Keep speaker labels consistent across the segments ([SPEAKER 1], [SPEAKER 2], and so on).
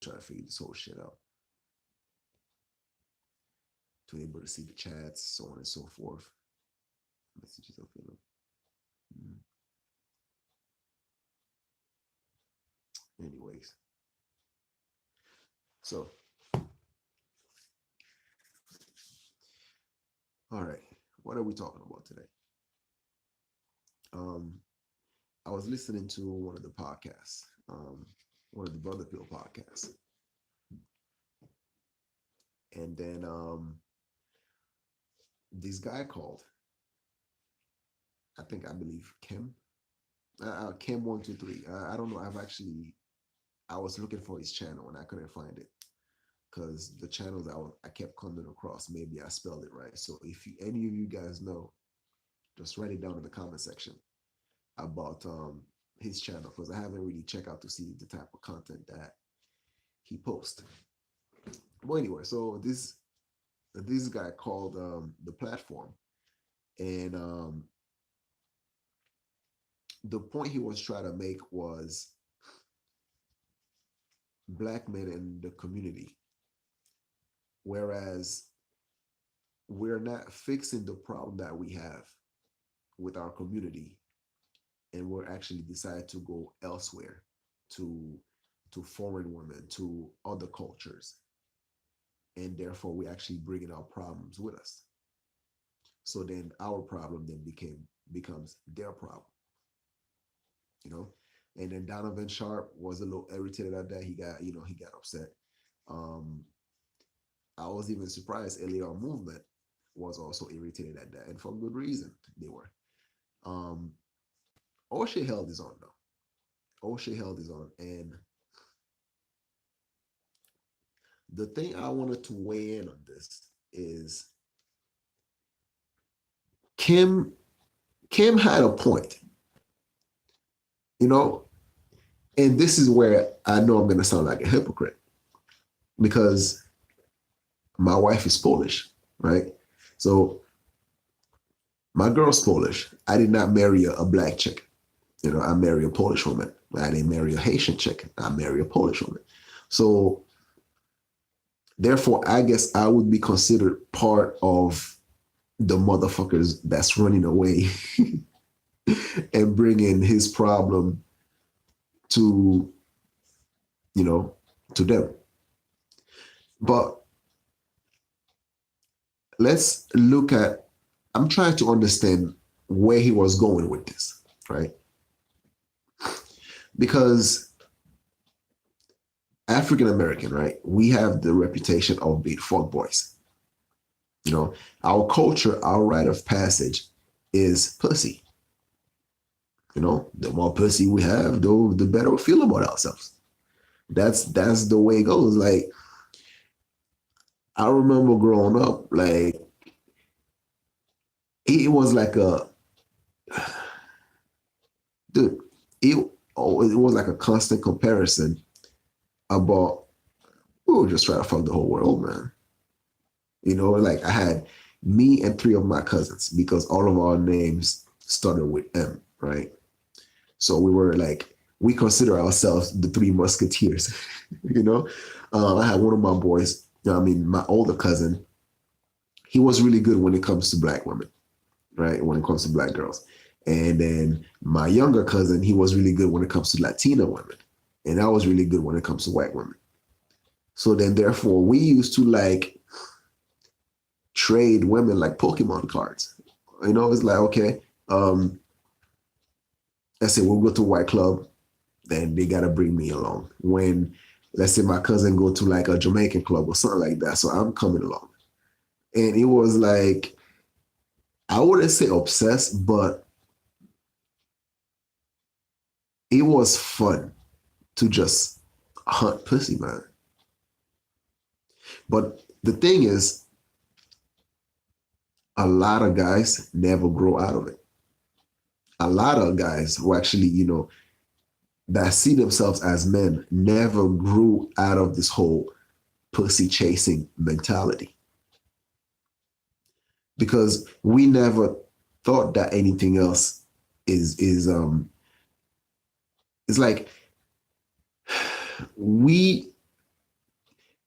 [SPEAKER 1] try to figure this whole shit out to be able to see the chats, so on and so forth. Messages of feeling. Mm. Anyways, so all right, what are we talking about today? Um, I was listening to one of the podcasts, one of the Brother Pill podcasts, and then this guy called, I believe Kim, Kim 123. I don't know. I was looking for his channel and I couldn't find it because the channels I kept coming across, maybe I spelled it right. So if any of you guys know, just write it down in the comment section about his channel because I haven't really checked out to see the type of content that he posts. Well, anyway, so this guy called the platform, and the point he was trying to make was black men in the community, whereas we're not fixing the problem that we have with our community, and we're actually decided to go elsewhere, to foreign women, to other cultures, and therefore we actually bringing our problems with us. So then our problem then becomes their problem, you know. And then Donovan Sharp was a little irritated at that. He got upset. Um, I was even surprised LAR Movement was also irritated at that, and for good reason they were. Um, O'Shea held his own though. O'Shea held his own, and the thing I wanted to weigh in on this is Kim. Kim had a point, you know, and this is where I know I'm going to sound like a hypocrite because my wife is Polish, right? So my girl's Polish. I did not marry a black chick. You know, I married a Polish woman. I didn't marry a Haitian chick. I married a Polish woman. So therefore, I guess I would be considered part of the motherfuckers that's running away and bringing his problem to, you know, to them. But let's look at, I'm trying to understand where he was going with this, right? Because African American, right? We have the reputation of being fuck boys. You know, our culture, our rite of passage is pussy. You know, the more pussy we have, the better we feel about ourselves. That's the way it goes. Like I remember growing up, like it was like a dude. It was like a constant comparison about we were just trying to fuck the whole world, man. You know, like I had me and three of my cousins because all of our names started with M, right? So we were like, we consider ourselves the three musketeers, you know? I had one of my boys, I mean, my older cousin, he was really good when it comes to black women, right? When it comes to black girls. And then my younger cousin, he was really good when it comes to Latina women. And I was really good when it comes to white women. So then therefore we used to like trade women like Pokemon cards. You know, it's like, okay, let's say we'll go to White Club, then they gotta bring me along. When let's say my cousin go to like a Jamaican club or something like that, so I'm coming along. And it was like, I wouldn't say obsessed, but it was fun to just hunt pussy, man. But the thing is, a lot of guys never grow out of it. A lot of guys who actually, you know, that see themselves as men never grew out of this whole pussy chasing mentality because we never thought that anything else is it's like we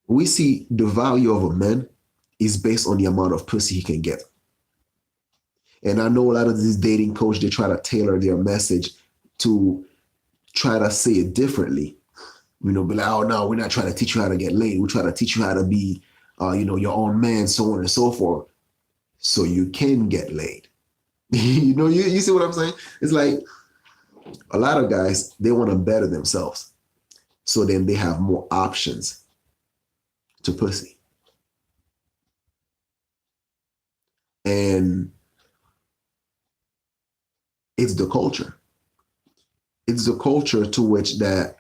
[SPEAKER 1] we see the value of a man is based on the amount of pussy he can get. And I know a lot of these dating coach, they try to tailor their message to try to say it differently. Be like, oh no, we're not trying to teach you how to get laid. We're trying to teach you how to be, your own man, so on and so forth, so you can get laid. You see what I'm saying? It's like a lot of guys, they want to better themselves. So then they have more options to pussy. And it's the culture. It's the culture to which that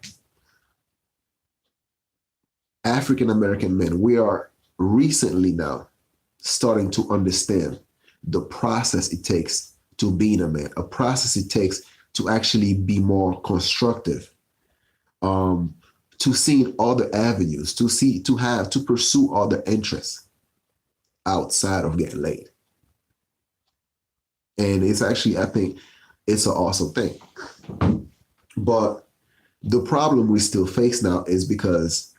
[SPEAKER 1] African American men, we are recently now starting to understand the process it takes to being a man, a process it takes to actually be more constructive, to see other avenues, to pursue other interests outside of getting laid. And it's actually, I think, it's an awesome thing. But the problem we still face now is because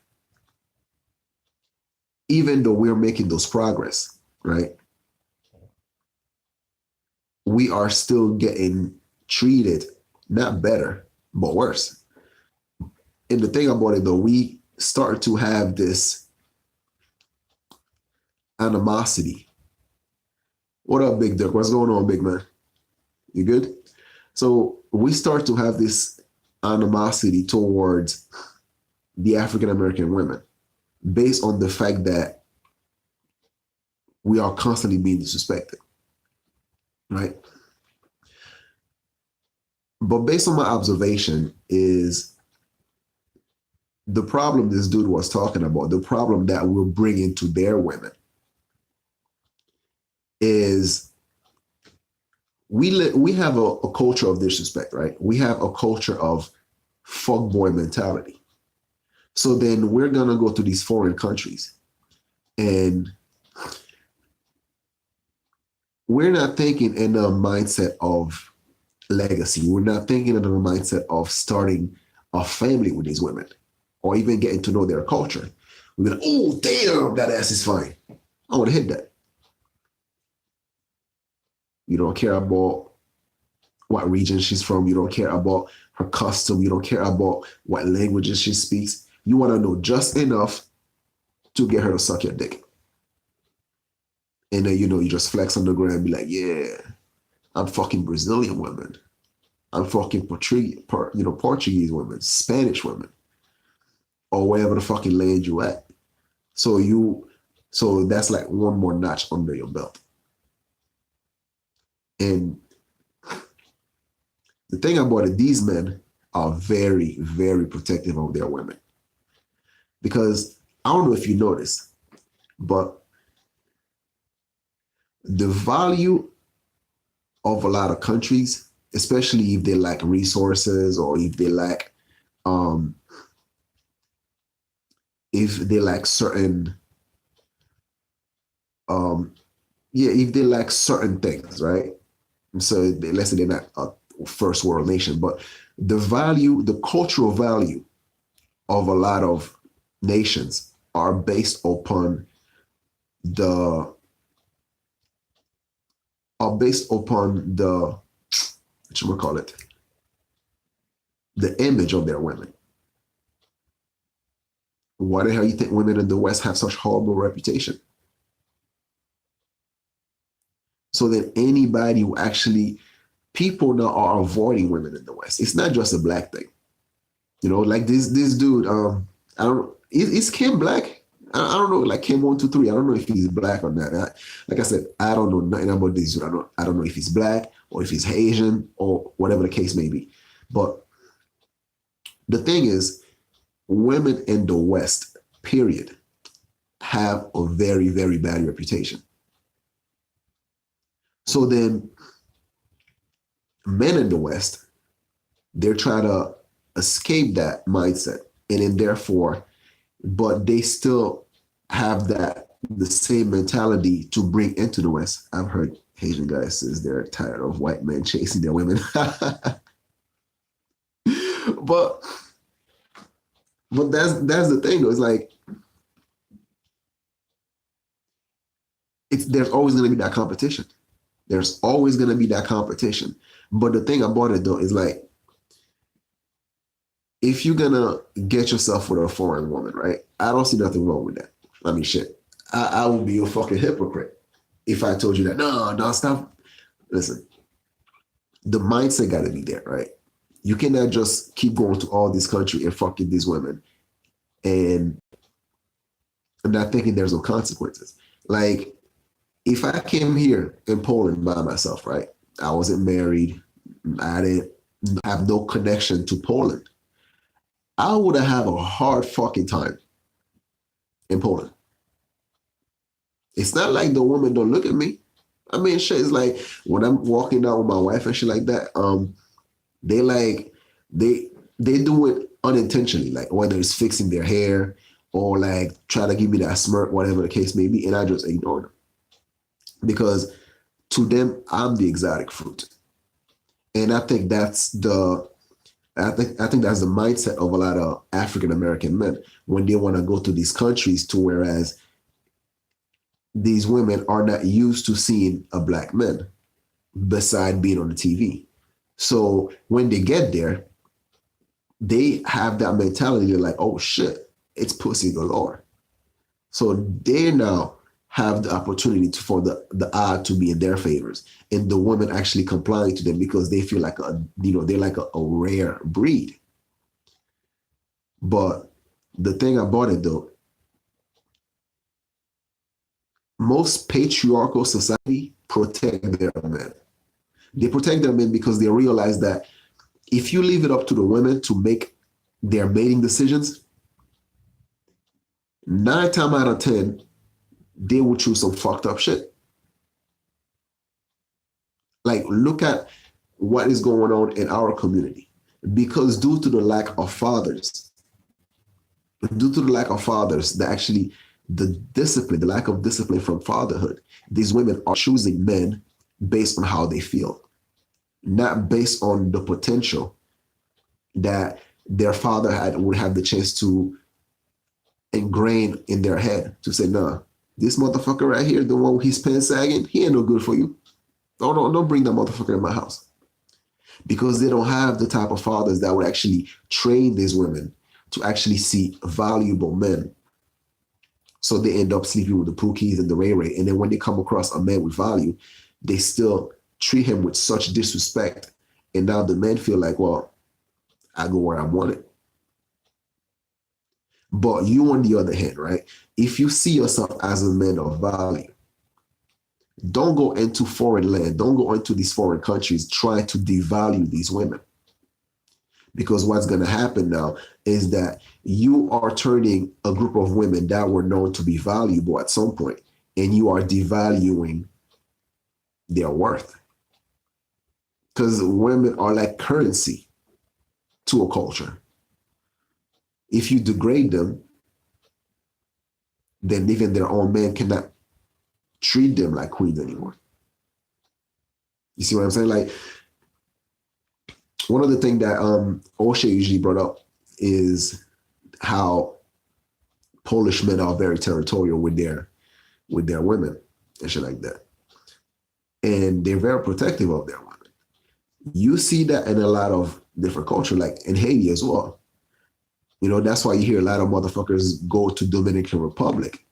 [SPEAKER 1] even though we're making those progress, right, we are still getting treated not better, but worse. And the thing about it, though, we start to have this animosity. What up, Big Dirk? What's going on, big man? You good? So we start to have this animosity towards the African American women based on the fact that we are constantly being disrespected, right? But based on my observation is the problem this dude was talking about, the problem that we're bringing to their women is we have a culture of disrespect, right? We have a culture of fuckboy mentality. So then we're going to go to these foreign countries and we're not thinking in a mindset of legacy. We're not thinking in a mindset of starting a family with these women or even getting to know their culture. We're like, oh, damn, that ass is fine. I want to hit that. You don't care about what region she's from. You don't care about her custom. You don't care about what languages she speaks. You want to know just enough to get her to suck your dick. And then, you just flex on the ground and be like, yeah, I'm fucking Brazilian women. I'm fucking Portuguese women, Spanish women, or wherever the fucking land you at. So that's like one more notch under your belt. And the thing about it, these men are very, very protective of their women. Because I don't know if you notice, but the value of a lot of countries, especially if they lack resources or if they lack certain if they lack certain things, right? So let's say they're not a first world nation, but the cultural value of a lot of nations are based upon the the image of their women. Why the hell you think women in the West have such horrible reputation? So that anybody who people now are avoiding women in the West. It's not just a black thing. Like this dude, I don't, is Kim black? I don't know, like Kim 123. I don't know if he's black or not. Like I said, I don't know nothing about this dude. I don't know if he's black or if he's Asian or whatever the case may be. But the thing is, women in the West, period, have a very, very bad reputation. So then men in the West, they're trying to escape that mindset. And then therefore, but they still have the same mentality to bring into the West. I've heard Asian guys says they're tired of white men chasing their women. but that's the thing though. It's like there's always going to be that competition. There's always going to be that competition. But the thing about it though is like, if you're gonna get yourself with a foreign woman, right? I don't see nothing wrong with that. I mean, shit, I would be a fucking hypocrite if I told you that. No, no, stop. Listen, the mindset got to be there, right? You cannot just keep going to all this country and fucking these women and not thinking there's no consequences. Like, if I came here in Poland by myself, right? I wasn't married. I didn't have no connection to Poland. I would have a hard fucking time in Poland. It's not like the woman don't look at me. I mean, shit, it's like when I'm walking out with my wife and shit like that, they like they do it unintentionally, like whether it's fixing their hair or like try to give me that smirk, whatever the case may be, and I just ignore them. Because to them, I'm the exotic fruit. And I think that's I think that's the mindset of a lot of African American men when they want to go to these countries, to whereas these women are not used to seeing a black man beside being on the TV. So when they get there, they have that mentality. They're like, oh shit, it's pussy galore. So they now have the opportunity for the odd to be in their favors, and the women actually complying to them because they feel like they're like a rare breed. But the thing about it though, most patriarchal society protect their men. They protect their men because they realize that if you leave it up to the women to make their mating decisions, 9 times out of 10, they will choose some fucked up shit. Like, look at what is going on in our community. Because due to the lack of fathers, that actually the lack of discipline from fatherhood, these women are choosing men based on how they feel, not based on the potential that their father would have the chance to ingrain in their head to say, nah, this motherfucker right here, the one with his pants sagging, he ain't no good for you. Don't bring that motherfucker in my house. Because they don't have the type of fathers that would actually train these women to actually see valuable men. So they end up sleeping with the Pookies and the Ray Ray. And then when they come across a man with value, they still treat him with such disrespect. And now the men feel like, well, I go where I want it. But you, on the other hand, right? If you see yourself as a man of value, don't go into foreign land. Don't go into these foreign countries trying to devalue these women. Because what's going to happen now is that you are turning a group of women that were known to be valuable at some point, and you are devaluing their worth. Because women are like currency to a culture. If you degrade them, then even their own men cannot treat them like queens anymore. You see what I'm saying? Like, one of the things that O'Shea usually brought up is how Polish men are very territorial with their women and shit like that. And they're very protective of their women. You see that in a lot of different cultures, like in Haiti as well. You know, that's why you hear a lot of motherfuckers go to Dominican Republic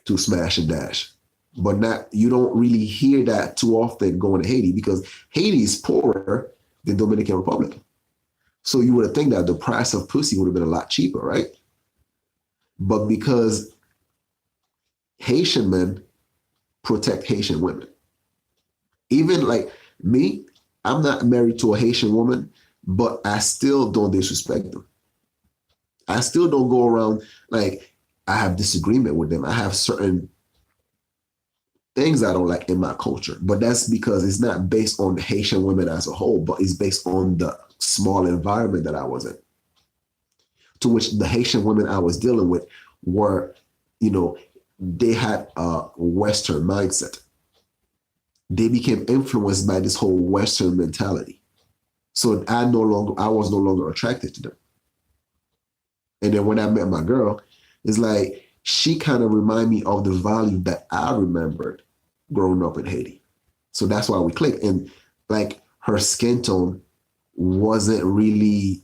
[SPEAKER 1] to smash and dash. But you don't really hear that too often going to Haiti, because Haiti is poorer than Dominican Republic. So you would think that the price of pussy would have been a lot cheaper, right? But because Haitian men protect Haitian women. Even like me, I'm not married to a Haitian woman, but I still don't disrespect them. I still don't go around like I have disagreement with them. I have certain things I don't like in my culture, but that's because it's not based on Haitian women as a whole, but it's based on the small environment that I was in, to which the Haitian women I was dealing with were, you know, they had a Western mindset. They became influenced by this whole Western mentality. So I was no longer attracted to them. And then when I met my girl, it's like she kind of remind me of the value that I remembered growing up in Haiti. So that's why we clicked. And like her skin tone wasn't really,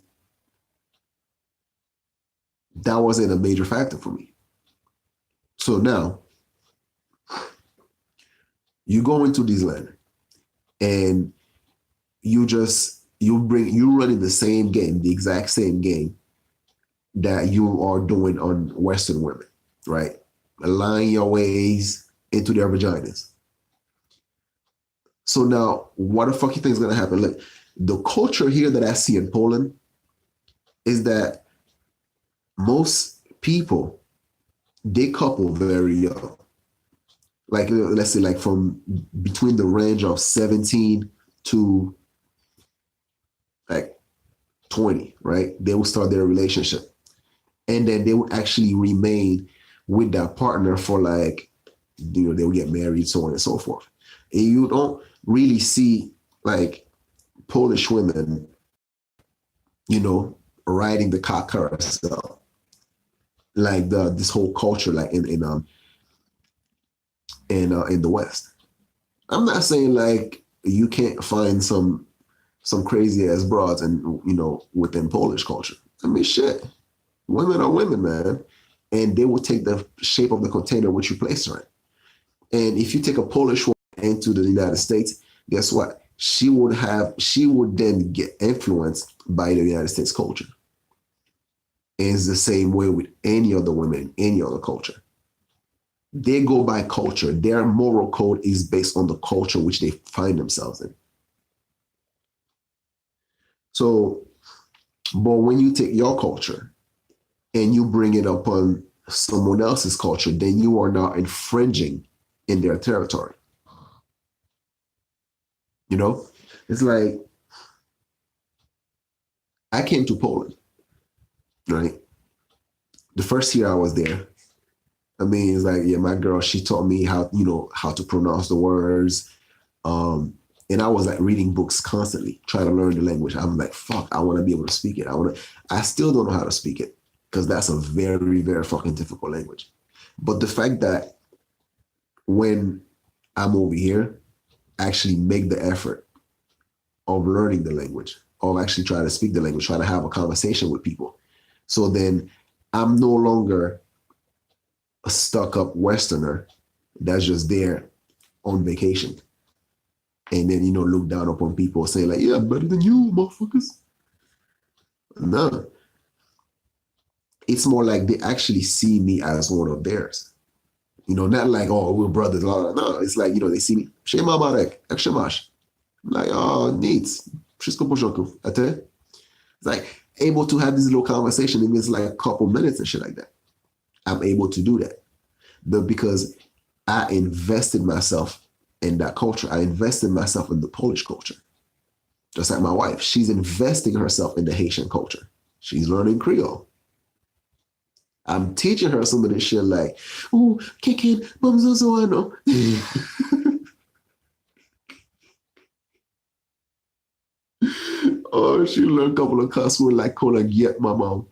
[SPEAKER 1] that wasn't a major factor for me. So now you go into this land and you running the same game, the exact same game that you are doing on Western women, right? Align your ways into their vaginas. So now, what the fuck you think is gonna happen? Look, the culture here that I see in Poland is that most people they couple very young. Like let's say like from between the range of 17 to like 20, right? They will start their relationship. And then they would actually remain with that partner for like, they would get married, so on and so forth. And you don't really see like Polish women, riding the cock carousel, like this whole culture, like in the West. I'm not saying like you can't find some crazy ass broads and within Polish culture. I mean, shit, women are women, man, and they will take the shape of the container which you place her in. And if you take a Polish woman into the United States, guess what? She would then get influenced by the United States culture. And it's the same way with any other women in any other culture. They go by culture. Their moral code is based on the culture which they find themselves in. So, but when you take your culture and you bring it upon someone else's culture, then you are now infringing in their territory. It's like I came to Poland, right? The first year I was there, I mean, it's like, yeah, my girl, she taught me how to pronounce the words. And I was like reading books constantly, trying to learn the language. I'm like, fuck, I want to be able to speak it. I still don't know how to speak it because that's a very, very fucking difficult language. But the fact that when I'm over here, I actually make the effort of learning the language, of actually trying to speak the language, trying to have a conversation with people. So then I'm no longer a stuck up Westerner that's just there on vacation. And then, look down upon people saying like, yeah, better than you, motherfuckers. No. It's more like they actually see me as one of theirs. Not like, oh, we're brothers. No, it's like, they see me. Shema Marek, Ekshemash. I'm like, oh, neat. Wszystko w porządku. It's like able to have this little conversation. It means like a couple minutes and shit like that. I'm able to do that. But because I invested myself in that culture, I invested myself in the Polish culture. Just like my wife, she's investing herself in the Haitian culture. She's learning Creole. I'm teaching her some of this shit like, oh, kicking, mamzozoano. Oh, she learned a couple of cuss words like call her get my mom.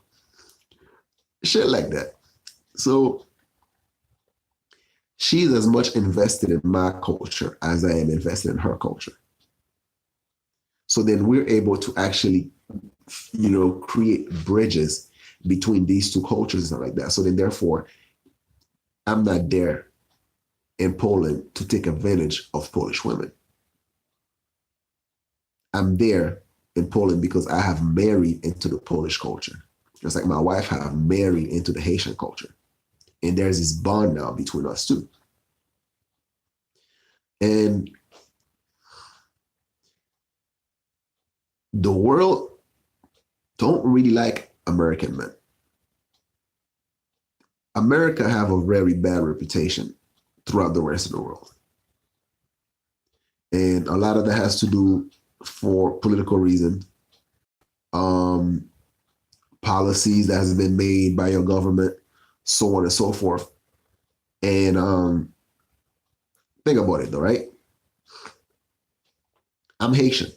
[SPEAKER 1] Shit like that. So she's as much invested in my culture as I am invested in her culture. So then we're able to actually, create bridges between these two cultures and stuff like that. So then therefore, I'm not there in Poland to take advantage of Polish women. I'm there in Poland because I have married into the Polish culture. Just like my wife have married into the Haitian culture. And there's this bond now between us two. And the world don't really like American men. America have a very bad reputation throughout the rest of the world. And a lot of that has to do for political reasons. Policies that has been made by your government, so on and so forth. And think about it though, right? I'm Haitian.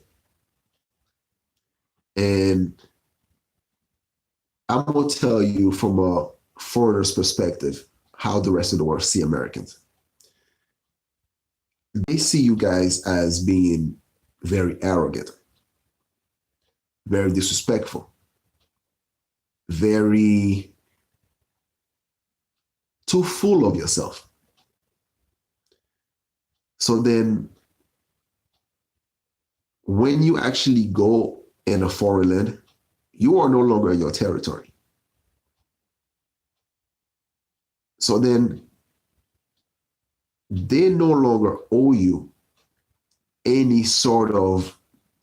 [SPEAKER 1] And I'm gonna tell you from a foreigner's perspective how the rest of the world see Americans. They see you guys as being very arrogant, very disrespectful, very too full of yourself. So then when you actually go in a foreign land, you are no longer in your territory. So then they no longer owe you any sort of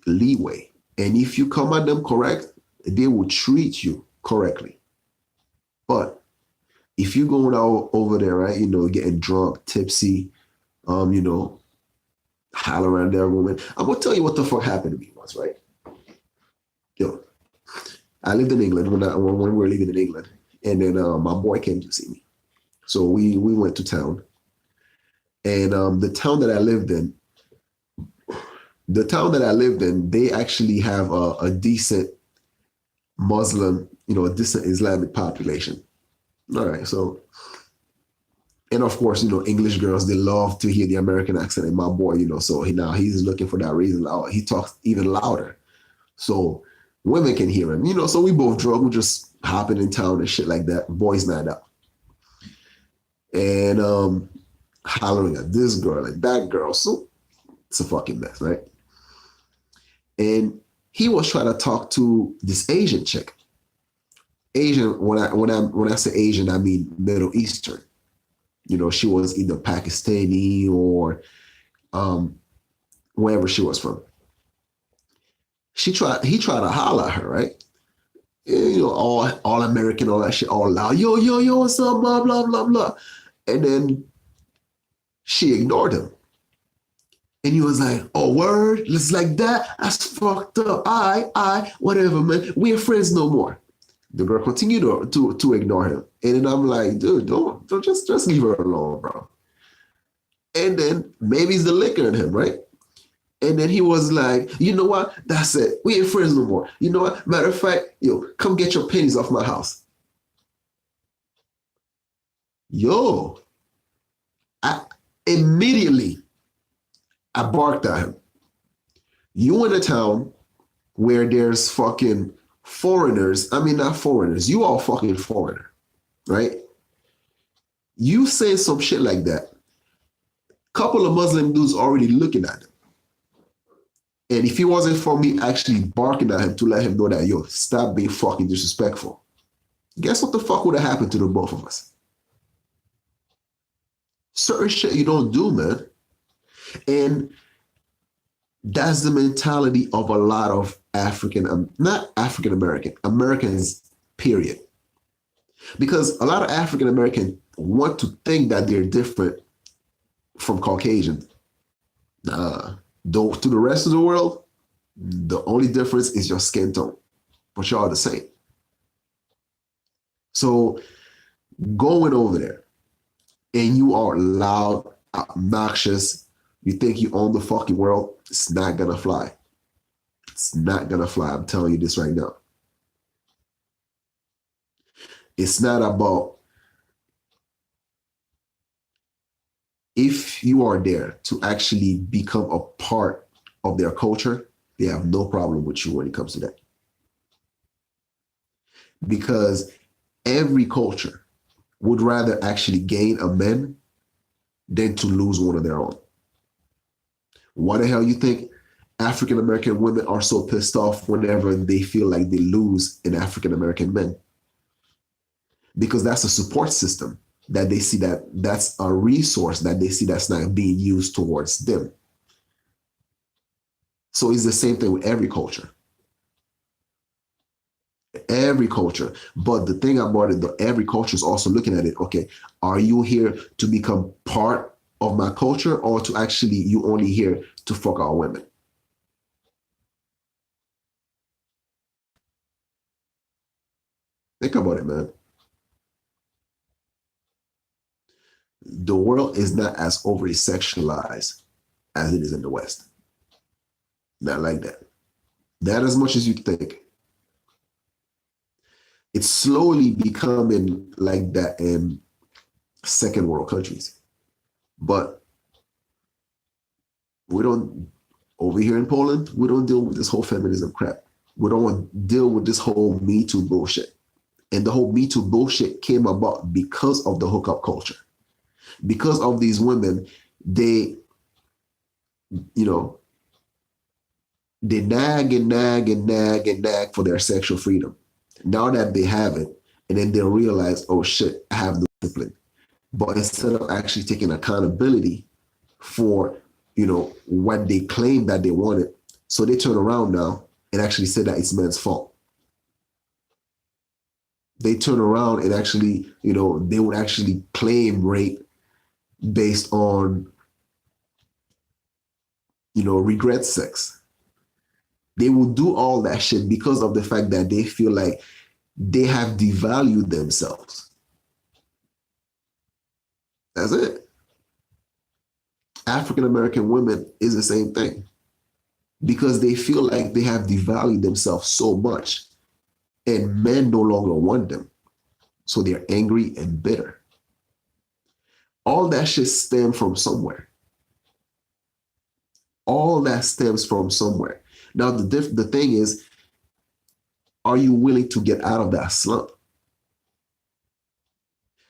[SPEAKER 1] leeway. And if you come at them correct, they will treat you correctly. But if you're going out over there, right, getting drunk, tipsy, hollering at their woman, I'm gonna tell you what the fuck happened to me once, right? Yo, I lived in England when we were living in England, and then my boy came to see me. So we went to town, and the town that I lived in, they actually have a decent Muslim, a decent Islamic population. All right, so, and of course, English girls, they love to hear the American accent. And my boy, so now he's looking for that reason. He talks even louder, so women can hear him. So we both drunk, we just hopping in town and shit like that. Boys night out, and hollering at this girl and that girl. So it's a fucking mess, right? And he was trying to talk to this Asian chick. Asian, when I say Asian, I mean Middle Eastern. She was either Pakistani or wherever she was from. He tried to holler at her, right? All American, all that shit, all loud. Yo, what's up? Blah, blah, blah, blah. And then she ignored him. And he was like, oh, word? It's like that? That's fucked up. I, whatever, man. We ain't friends no more. The girl continued to ignore him. And then I'm like, dude, don't just leave her alone, bro. And then maybe it's the liquor in him, right? And then he was like, you know what? That's it. We ain't friends no more. You know what? Matter of fact, come get your pennies off my house. Yo, immediately I barked at him. You in a town where there's fucking foreigners. I mean, not foreigners. You all fucking foreigner, right? You say some shit like that. Couple of Muslim dudes already looking at him. And if it wasn't for me actually barking at him to let him know that, yo, stop being fucking disrespectful, guess what the fuck would have happened to the both of us? Certain shit you don't do, man. And that's the mentality of a lot of not African American, Americans, period. Because a lot of African Americans want to think that they're different from Caucasians. Though to the rest of the world, the only difference is your skin tone, but y'all are the same. So going over there and you are loud, obnoxious, you think you own the fucking world, it's not gonna fly. It's not gonna fly. I'm telling you this right now. It's not about, if you are there to actually become a part of their culture, they have no problem with you when it comes to that. Because every culture would rather actually gain a man than to lose one of their own. Why the hell you think African American women are so pissed off whenever they feel like they lose an African American man? Because that's a support system that they see, that's a resource that they see that's not being used towards them. So it's the same thing with every culture. Every culture. But the thing about it, every culture is also looking at it, okay, are you here to become part of my culture, or to actually you only here to fuck our women? Think about it, man. The world is not as overly sexualized as it is in the West. Not like that. Not as much as you think. It's slowly becoming like that in second world countries. But we don't, over here in Poland, we don't deal with this whole feminism crap. We don't want to deal with this whole Me Too bullshit. And the whole Me Too bullshit came about because of the hookup culture. Because of these women, they, you know, they nag and nag and nag and nag for their sexual freedom. Now that they have it, and then they realize, oh shit, I have no discipline. But instead of actually taking accountability for, what they claim that they wanted, so they turn around now and actually say that it's men's fault. They turn around and actually, they would actually claim rape based on, regret sex. They will do all that shit because of the fact that they feel like they have devalued themselves. That's it. African American women is the same thing because they feel like they have devalued themselves so much and men no longer want them. So they're angry and bitter. All that shit stems from somewhere. All that stems from somewhere. Now, the thing is, are you willing to get out of that slump?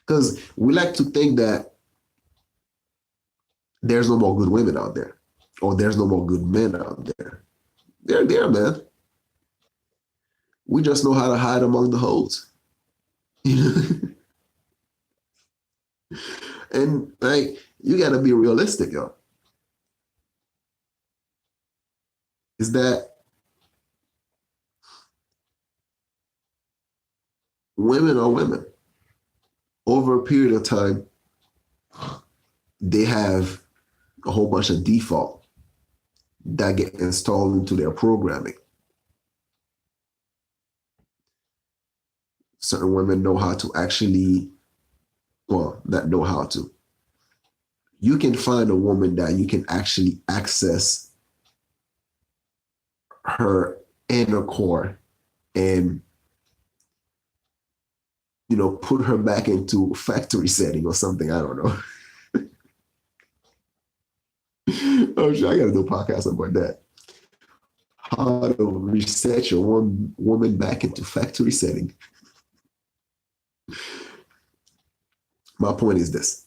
[SPEAKER 1] Because we like to think that there's no more good women out there, or there's no more good men out there. They're there, man. We just know how to hide among the hoes. And like, you got to be realistic, yo. Is that women are women. Over a period of time, they have a whole bunch of default that get installed into their programming. Certain women know how to actually, well, not know how to. You can find a woman that you can actually access her inner core and, put her back into factory setting or something. I don't know. Oh, shit, I got to do a podcast about that. How to reset your woman back into factory setting. My point is this.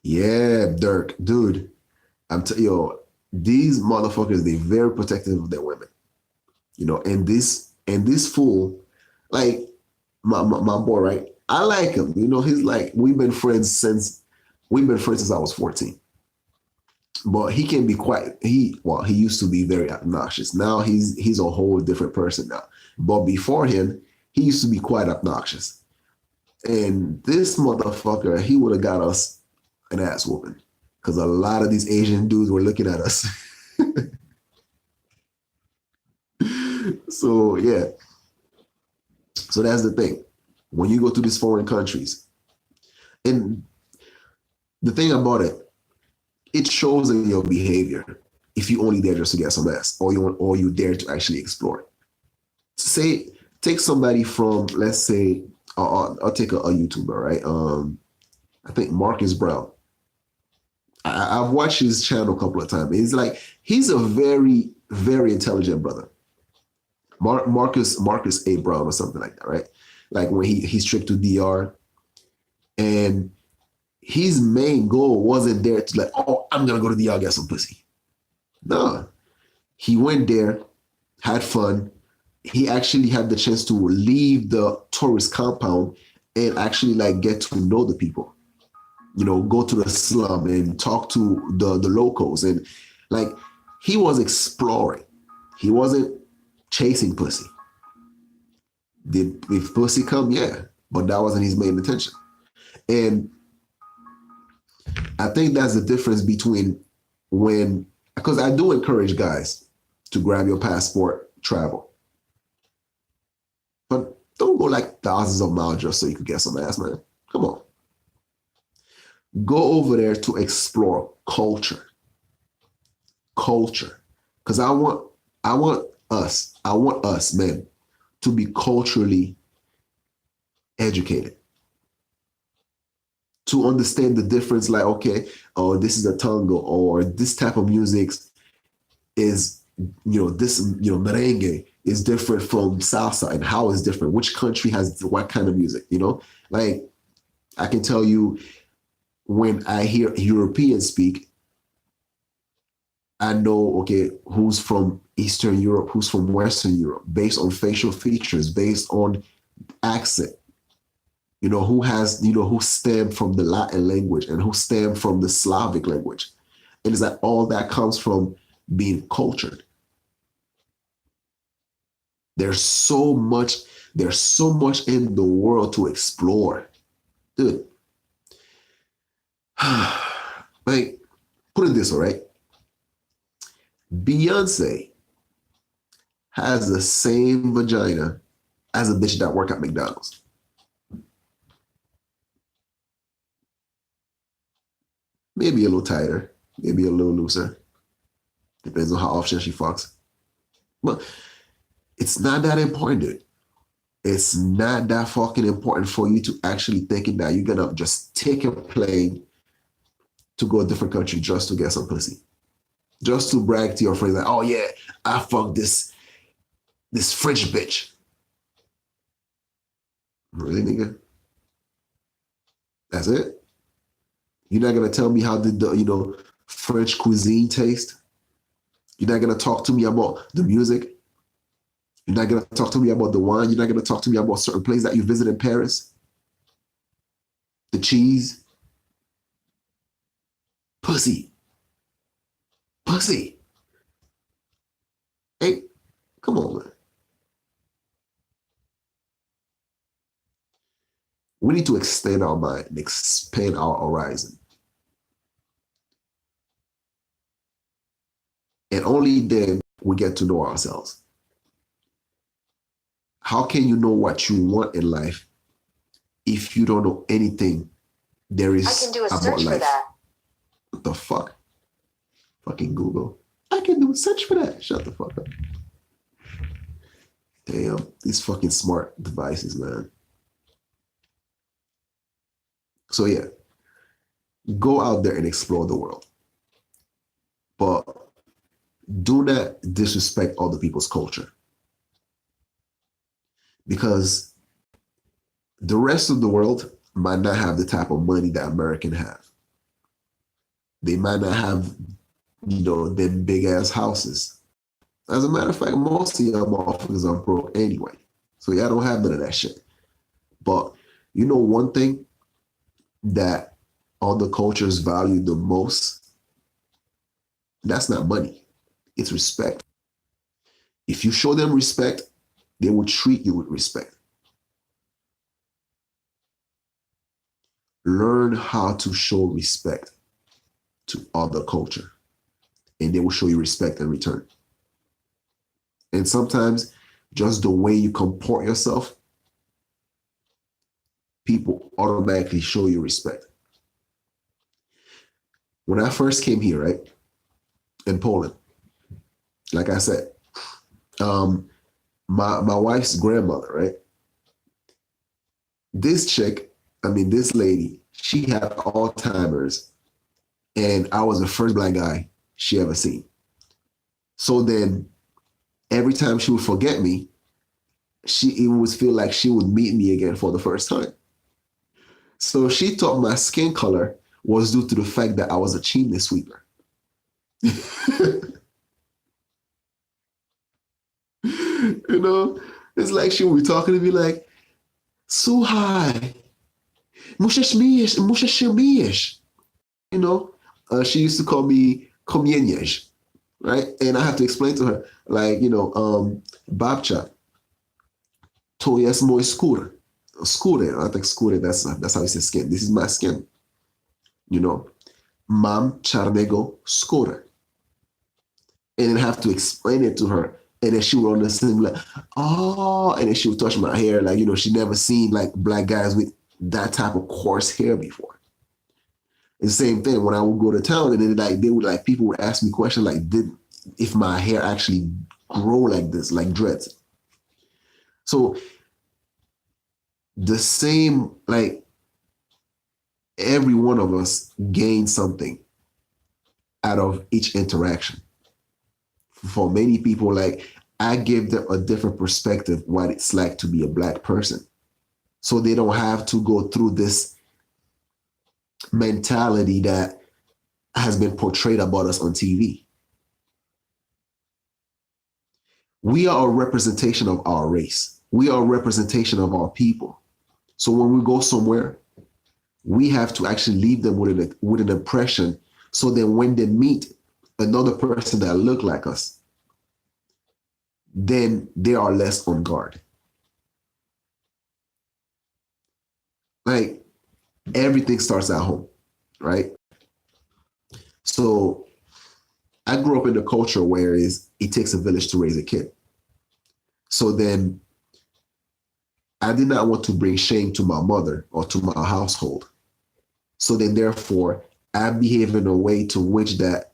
[SPEAKER 1] Yeah, Dirk, dude, these motherfuckers, they're very protective of their women. And this fool, like my boy, right? I like him. He's like, we've been friends since I was 14. But he can be he used to be very obnoxious. Now he's a whole different person now. But before him, he used to be quite obnoxious. And this motherfucker, he would have got us an ass whooping. Because a lot of these Asian dudes were looking at us. So yeah. So that's the thing. When you go to these foreign countries, and the thing about it, it shows in your behavior if you only there just to get some ass, or you dare to actually explore. Say, take somebody from, let's say, I'll take a YouTuber, right? I think Marcus Brown. I've watched his channel a couple of times. He's a very, very intelligent brother. Marcus A. Brown or something like that, right? Like when he stripped to DR, and his main goal wasn't there to like, oh, I'm gonna go to DR get some pussy. No, he went there, had fun. He actually had the chance to leave the tourist compound and actually like get to know the people. Go to the slum and talk to the locals, and like he was exploring. He wasn't chasing pussy. If pussy come, yeah, but that wasn't his main intention. And I think that's the difference between because I do encourage guys to grab your passport, travel. But don't go like thousands of miles just so you can get some ass, man. Come on. Go over there to explore culture. Because I want us men to be culturally educated to understand the difference. Like, okay, oh, this is a tango, or this type of music is, this, merengue is different from salsa, and how is different. Which country has what kind of music? Like I can tell you, when I hear Europeans speak, I know, okay, who's from Eastern Europe, who's from Western Europe, based on facial features, based on accent. Who stem from the Latin language and who stem from the Slavic language. And it's like all that comes from being cultured. There's so much in the world to explore. Dude. Like, put it this way, right? Beyonce has the same vagina as a bitch that work at McDonald's. Maybe a little tighter, maybe a little looser. Depends on how often she fucks. But it's not that important, dude. It's not that fucking important for you to actually thinking that you're gonna just take a plane to go to a different country just to get some pussy. Just to brag to your friends like, oh yeah, I fucked this French bitch. Really, nigga? That's it? You're not gonna tell me how did the French cuisine taste? You're not gonna talk to me about the music. You're not gonna talk to me about the wine. You're not gonna talk to me about certain places that you visit in Paris. The cheese. Pussy. Hey, come on, man. We need to extend our mind and expand our horizon. And only then we get to know ourselves. How can you know what you want in life if you don't know anything there is
[SPEAKER 2] I can do a
[SPEAKER 1] about
[SPEAKER 2] search
[SPEAKER 1] life?
[SPEAKER 2] for that.
[SPEAKER 1] What the fuck? Fucking Google. I can do a search for that. Shut the fuck up. Damn, these fucking smart devices, man. So yeah, go out there and explore the world. But do not disrespect other people's culture. Because the rest of the world might not have the type of money that Americans have. They might not have, them big ass houses. As a matter of fact, most of y'all motherfuckers are broke anyway. So y'all don't have none of that shit. But one thing that other cultures value the most, that's not money. It's respect. If you show them respect, they will treat you with respect. Learn how to show respect to other culture, and they will show you respect in return. And sometimes just the way you comport yourself, people automatically show you respect. When I first came here, right, in Poland, like I said, my wife's grandmother, right? This lady, she had Alzheimer's, and I was the first Black guy she ever seen. So then every time she would forget me, it would feel like she would meet me again for the first time. So she thought my skin color was due to the fact that I was a chimney sweeper. It's like she would be talking to me like, Słuchaj, muszę się myjesz. She used to call me komieniesz, right? And I have to explain to her, like, babcia, to jest mój skór. Skóry, I think skóry, that's how you say skin. This is my skin. Mam czarnego skórę. And then have to explain it to her. And then she would understand, like, oh, and then she would touch my hair. Like, she never seen like Black guys with that type of coarse hair before. And the same thing when I would go to town, and then people would ask me questions like, if my hair actually grow like this, like dreads. So the same, like every one of us gains something out of each interaction. For many people, like I give them a different perspective what it's like to be a black person. So they don't have to go through this mentality that has been portrayed about us on TV. We are a representation of our race. We are a representation of our people. So when we go somewhere, we have to actually leave them with an impression so that when they meet another person that look like us, then they are less on guard. Like everything starts at home, right? So I grew up in a culture where it takes a village to raise a kid. So then I did not want to bring shame to my mother or to my household. So then therefore I behave in a way to which that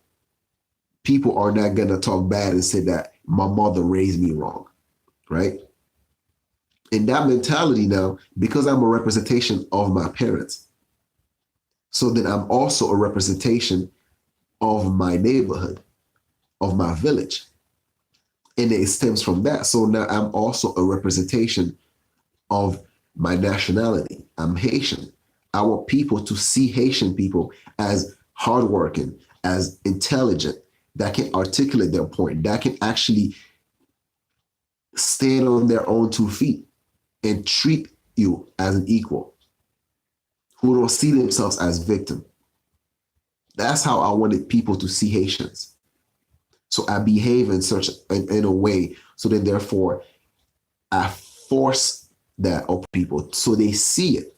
[SPEAKER 1] people are not gonna talk bad and say that my mother raised me wrong, right? And that mentality now, because I'm a representation of my parents, so then I'm also a representation of my neighborhood, of my village. And it stems from that. So now I'm also a representation of my nationality. I'm Haitian. I want people to see Haitian people as hardworking, as intelligent, that can articulate their point, that can actually stand on their own 2 feet and treat you as an equal, who don't see themselves as victim. That's how I wanted people to see Haitians. So I behave in a way so that therefore I force that on people so they see it.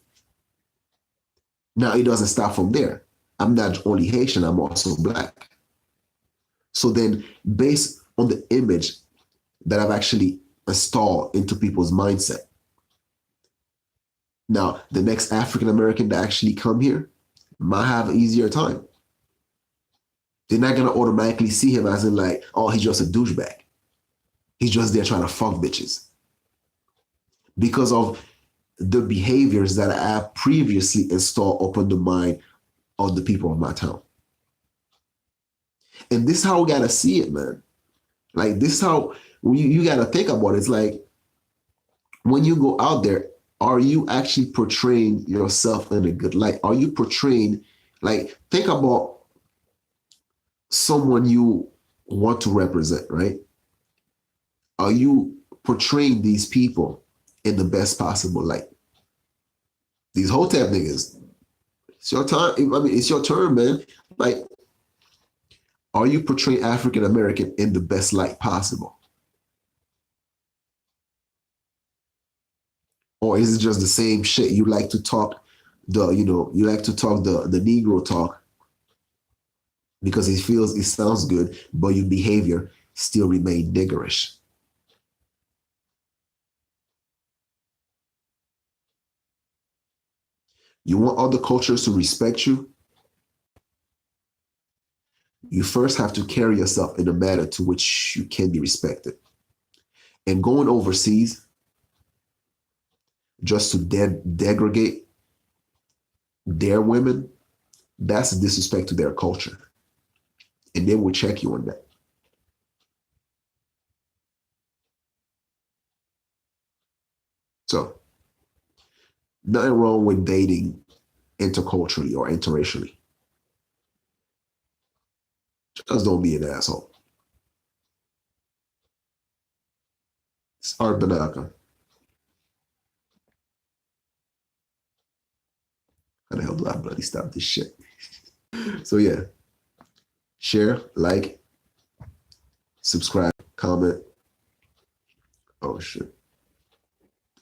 [SPEAKER 1] Now it doesn't stop from there. I'm not only Haitian, I'm also black. So then based on the image that I've actually installed into people's mindset, now the next African American that actually come here might have an easier time. They're not gonna automatically see him as in like, oh, he's just a douchebag. He's just there trying to fuck bitches. Because of the behaviors that I have previously installed upon the mind of the people of my town. And this is how we gotta see it, man. Like this is how you gotta think about it. It's like when you go out there, are you actually portraying yourself in a good light? Are you portraying, like, think about someone you want to represent, right? Are you portraying these people in the best possible light? These Hotep niggas, it's your time. I mean, it's your turn, man. Like, are you portraying African American in the best light possible? Or is it just the same shit? You like to talk you like to talk the Negro talk because it sounds good, but your behavior still remain niggerish. You want other cultures to respect you? You first have to carry yourself in a manner to which you can be respected. And going overseas just to degrade their women, that's a disrespect to their culture. And they will check you on that. So, nothing wrong with dating interculturally or interracially. Just don't be an asshole. It's Art Banaka. How the hell do I bloody stop this shit? So yeah, share, like, subscribe, comment. Oh shit.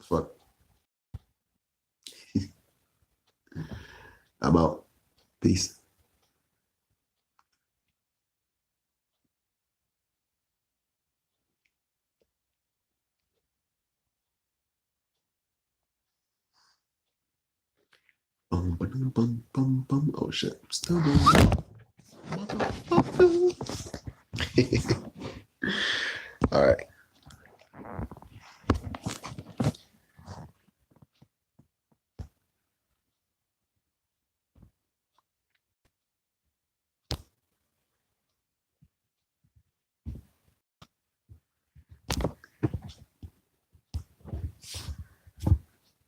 [SPEAKER 1] Fuck. I'm out. Peace. Oh shit. I'm still going. All right.